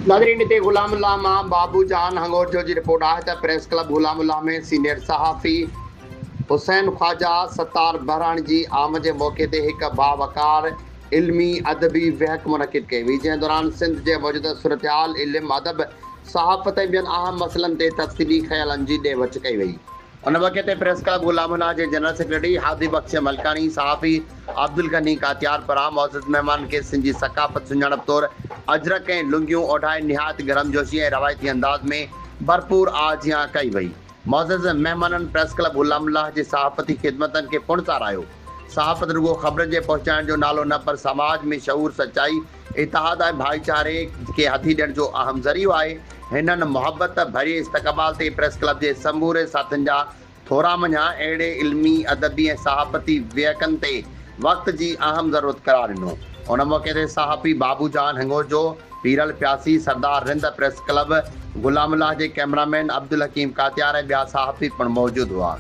नाज़रीन इते गुलामुल्लाह मां बाबू जान हंगोर जो जी रिपोर्ट आहे त प्रेस क्लब गुलामुल्लाह में सीनियर सहाफ़ी हुसैन ख्वाजा सत्तार बहराणी जी आमद जे मौक़े ते हिकु बावकार इल्मी अदबी वहक मुनक़िद कई हुई, जंहिं दौरान सिंध जे मौजूदा सूरतहाल इल्म अदब सहाफ़त ऐं ॿियनि अहम मसइलनि ते तफ़सीली ख़्यालनि जी ॾे वच कई वई। उन मौक़े ते प्रेस क्लब गुलामुल्लाह जे जनरल सेक्रेटरी हादी बख्श मलकानी, सहाफ़ी अब्दुल गनी कातियार पारां मौजूद महिमान खे सिंधी सकाफ़त सुञाणप तौरु अजरक ऐं लुंगियूं ओढ़ाए निहायत गरमजोशी ऐं रवायती अंदाज़ में भरपूर आजियां कई वई। मौजूद महिमाननि प्रेस क्लब गुलामुल्लाह जे सहाफ़ती ख़िदमतनि खे पुण सारायो। सहाफ़त रुगो ख़बर जे पहुचाइण जो नालो न, पर समाज में शऊर, सचाई, इतिहाद ऐं भाईचारे खे हथी ॾियण जो अहम ज़रियो आहे। हिननि मुहबत भरे इस्तक़बाल ते प्रेस क्लब जे समूरे साथियुनि जा थोरा मञा अहिड़े इल्मी अदबी ऐं सहाफ़ती वहकनि ते वक़्त जी अहम ज़रूरत करार ॾिनो। उन मौक़े ते सहाफ़ी बाबू जान हिंगोर जो पीरल प्यासी, सरदार रिंद, प्रेस क्लब गुलामुल्लाह जे कैमरामैन अब्दुल हकीम कातियार ऐं ॿिया सहाफ़ी पिणु मौजूदु हुआ।